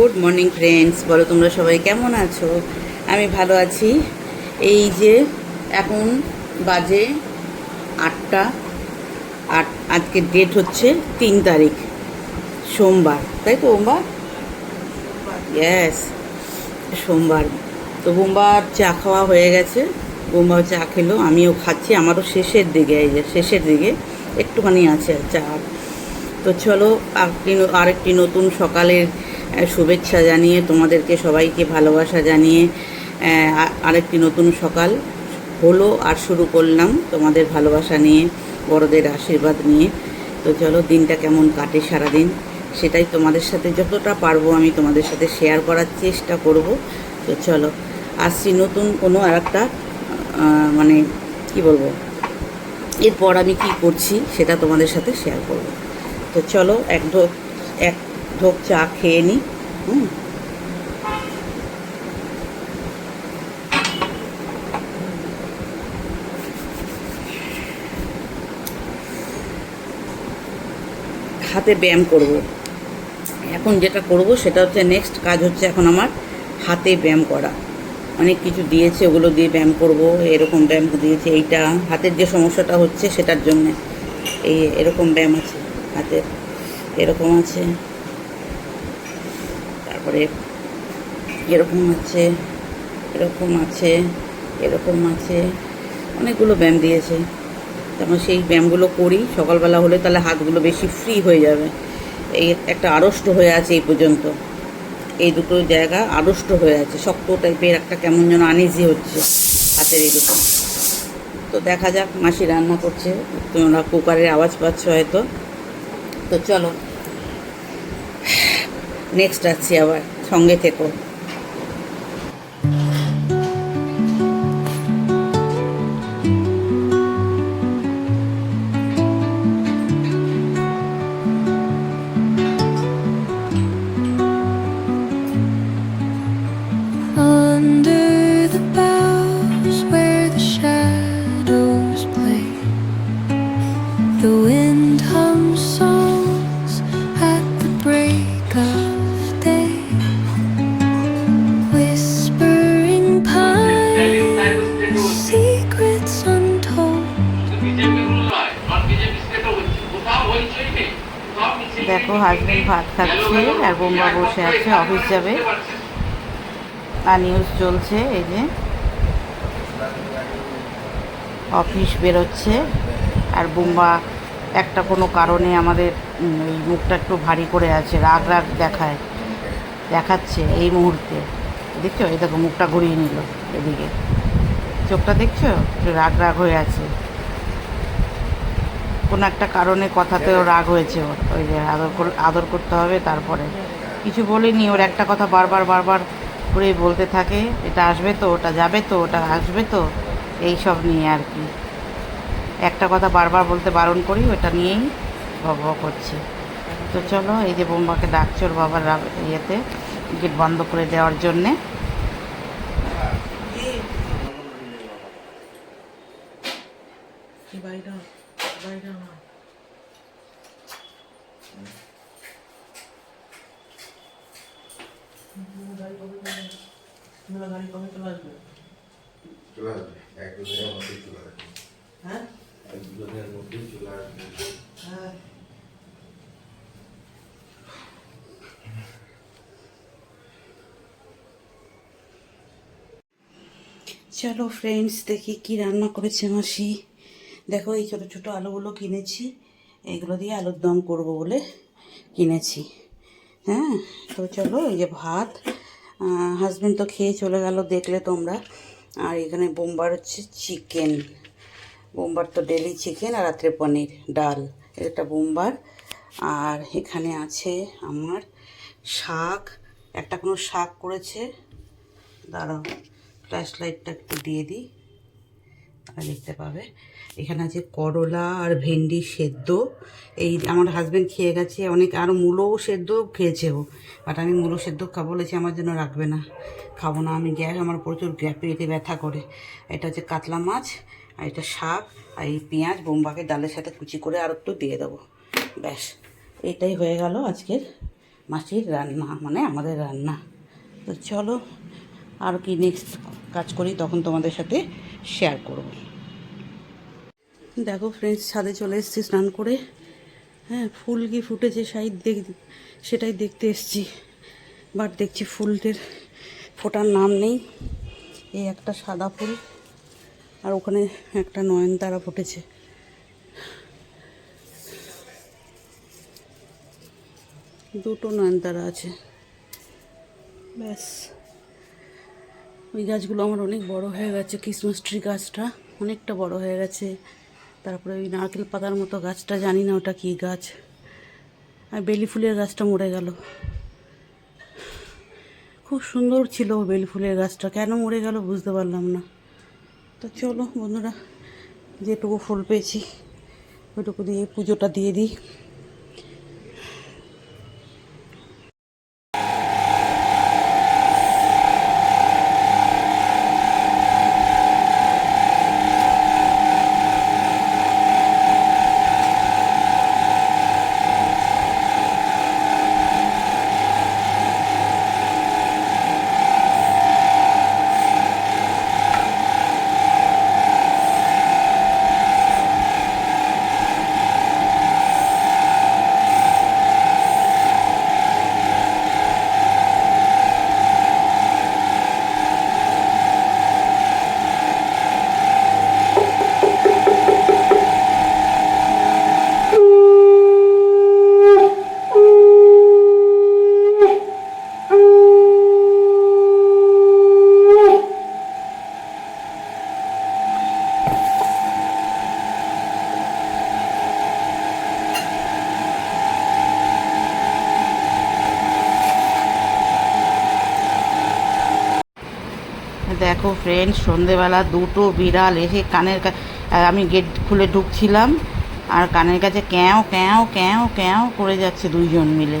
Good morning friends, বলো তোমরা সবাই কেমন আছো? আমি ভালো আছি। এই যে এখন বাজে 8টা 8। আজকের ডেট হচ্ছে 3 তারিখ, সোমবার, তাই তো? সোমবার, ইয়েস, সোমবার। তো বোম্বার চা খাওয়া হয়ে গেছে, বোম্বাও চা খেলো, আমিও খাচ্ছি। আমারও শেষের দিকে, এই যে শেষের দিকে একটুখানি আছে চা। তো চলো, আরেকটি নতুন সকালের শুভেচ্ছা জানিয়ে, তোমাদেরকে সবাইকে ভালোবাসা জানিয়ে আরেকটি নতুন সকাল হলো আর শুরু করলাম তোমাদের ভালোবাসা নিয়ে, বড়দের আশীর্বাদ নিয়ে। তো চলো, দিনটা কেমন কাটে সারাদিন সেটাই তোমাদের সাথে যতটা পারবো আমি তোমাদের সাথে শেয়ার করার চেষ্টা করব। তো চলো, আসছি নতুন কোনো আর একটা মানে কি বলবো, এরপর আমি কি করছি সেটা তোমাদের সাথে শেয়ার করব। তো চলো, এক ঢোক চা খেয়ে নিই। হাতে ব্যায়াম করব। এখন যেটা করব সেটা হচ্ছে, নেক্সট কাজ হচ্ছে এখন আমার হাতে ব্যায়াম করা। অনেক কিছু দিয়েছে, ওগুলো দিয়ে ব্যায়াম করব। এরকম ব্যায়াম দিয়েছে, এইটা হাতের যে সমস্যাটা হচ্ছে সেটার জন্যে এরকম ব্যায়াম আছে হাতের, এরকম আছে, তারপরে এরকম আছে, এরকম আছে, এরকম আছে, অনেকগুলো ব্যায়াম দিয়েছে। তারপর সেই ব্যায়ামগুলো করি সকালবেলা হলে, তাহলে হাতগুলো বেশি ফ্রি হয়ে যাবে। এই একটা আড়ষ্ট হয়ে আছে এই পর্যন্ত, এই দুটো জায়গা আড়ষ্ট হয়ে আছে, শক্ত টাইপের একটা কেমন যেন আনইজি হচ্ছে হাতের এই দুটো। তো দেখা যাক, মাসি রান্না করছে, তোমরা কুকারের আওয়াজ পাচ্ছ হয়তো। তো চলো, নেক্সট আসছি আবার, সঙ্গে থেকো। Under the boughs where the shadows play, the wind hums songs at the break of day, whispering pines, secrets untold. দেখো, হাজবেন্ড ভাত খাচ্ছে আর বোম্বা বসে আছে, অফিস যাবে আর নিউজ চলছে। এই যে অফিস বেরোচ্ছে, আর বোম্বা একটা কোনো কারণে আমাদের এই মুখটা একটু ভারী করে আছে, রাগ রাগ দেখাচ্ছে এই মুহূর্তে। দেখছো, এই দেখো মুখটা ঘুরিয়ে নিল এদিকে, চোখটা দেখছো, একটু রাগ রাগ হয়ে আছে। কোনো একটা কারণে কথাতেও রাগ হয়েছে ওর, ওই যে আদর করতে হবে। তারপরে কিছু বলিনি, ওর একটা কথা বারবার করে বলতে থাকে, এটা আসবে তো, ওটা যাবে তো, ওটা আসবে তো, এই সব নিয়ে আর কি। একটা কথা বারবার বলতে বারণ করি, ওটা নিয়েই বক করছে। তো চলো, এই যে বোম্বাকে ডাকছে ওর বাবার ইয়েতে, গেট বন্ধ করে দেওয়ার জন্যে। গাড়ি কবে চলে আসবে? চলে আসবে, 1-2 দিনের মধ্যেই চলে আসবে। হ্যাঁ, 1-2 দিনের মধ্যেই চলে আসবে। হ্যাঁ, চলো ফ্রেন্ডস, দেখি কি রান্না করেছে মাসি। দেখো, এই ছোটো ছোটো আলুগুলো কিনেছি, এইগুলো দিয়ে আলুর দম করবো বলে কিনেছি। হ্যাঁ, তো চলো, এই যে ভাত, হাজবেন্ড তো খেয়ে চলে গেল, দেখলে তোমরা। আর এখানে বোম্বার হচ্ছে চিকেন, বোম্বার তো ডেলি চিকেন, আর রাত্রে পনির, ডাল, এটা বোম্বার। আর এখানে আছে আমার শাক, একটা কোনো শাক করেছে, দাঁড়াও ফ্ল্যাশ লাইটটা একটু দিয়ে দিই, তাহলে দেখতে পাবে। এখানে আছে করলা আর ভেন্ডি সেদ্ধ, এই আমার হাজব্যান্ড খেয়ে গেছে অনেক, আরও মূলোও সেদ্ধ খেয়েছে ও, বাট আমি মূলো সেদ্ধ খাবো বলেছি, আমার জন্য রাখবে না, খাবো না আমি, আমার প্রচুর পেটে ব্যথা করে। এটা হচ্ছে কাতলা মাছ, আর এটা শাক, আর এই পেঁয়াজ বোম্বাকে ডালের সাথে কুচি করে আর একটু দিয়ে দেবো, ব্যাস এটাই হয়ে গেল আজকের মাসির রান্না মানে আমাদের রান্না। তো চলো আর কি নেক্সট কাজ করি তখন তোমাদের সাথে শেয়ার করব। দেখো ফ্রেন্ডস, ছাদে চলে এসেছি স্নান করে। হ্যাঁ, ফুল কি ফুটেছে সেটাই দেখতে এসেছি, বাট দেখছি ফুলটির ফোটার নাম নেই। এই একটা সাদা ফুল আর ওখানে একটা নয়নতারা ফুটেছে। দুটো নয়নতারা আছে ব্যাস। ওই গাছগুলো আমার অনেক বড় হয়ে গেছে, ক্রিসমাস ট্রি গাছটা অনেকটা বড় হয়ে গেছে। তারপরে ওই নারকেল পাতার মতো গাছটা জানি না ওটা কী গাছ। আর বেলি ফুলের গাছটা মরে গেল। খুব সুন্দর ছিল বেলি ফুলের গাছটা, কেন মরে গেল বুঝতে পারলাম না। তো চলো বন্ধুরা, যেটুকু ফুল পেয়েছি ওইটুকু দিয়ে পুজোটা দিয়ে দিই। দেখো ফ্রেন্ড, সন্ধেবেলা দুটো বিড়াল এসে আমি গেট খুলে ঢুকছিলাম আর কানের কাছে ক্যাঁও ক্যাঁও ক্যাঁও ক্যাঁও করে যাচ্ছে দুইজন মিলে।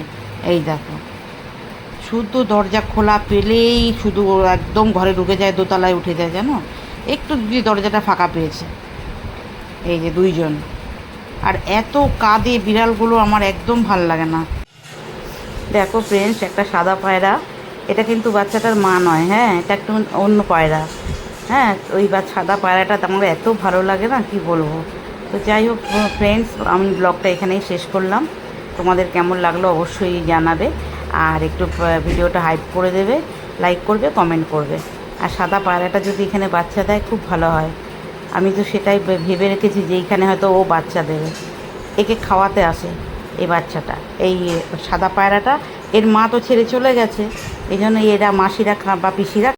এই দেখো, শুধু দরজা খোলা পেলেই শুধু একদম ঘরে ঢুকে যায়, দোতলায় উঠে যায় জানো, একটু যদি দরজাটা ফাঁকা পেয়েছে। এই যে দুইজন, আর এত কাঁদে বিড়ালগুলো, আমার একদম ভাল লাগে না। দেখো ফ্রেন্ডস, একটা সাদা পায়রা, এটা কিন্তু বাচ্চাটার মা নয়, হ্যাঁ এটা একটু অন্য পায়রা। হ্যাঁ, ওই সাদা পায়রাটা আমার এত ভালো লাগে না কি বলবো। তো যাই হোক ফ্রেন্ডস, আমি ব্লগটা এখানেই শেষ করলাম। তোমাদের কেমন লাগলো অবশ্যই জানাবে, আর একটু ভিডিওটা হাইপ করে দেবে, লাইক করবে, কমেন্ট করবে। আর সাদা পায়রাটা যদি এখানে বাচ্চা দেয় খুব ভালো হয়। আমি তো সেটাই ভেবে রেখেছি যে এইখানে হয়তো ও বাচ্চা দেবে, একে খাওয়াতে আসে এই বাচ্চাটা, এই সাদা পায়রাটা। এর মা তো ছেড়ে চলে গেছে, এই জন্য এরা মাসিরা বা পিসিরা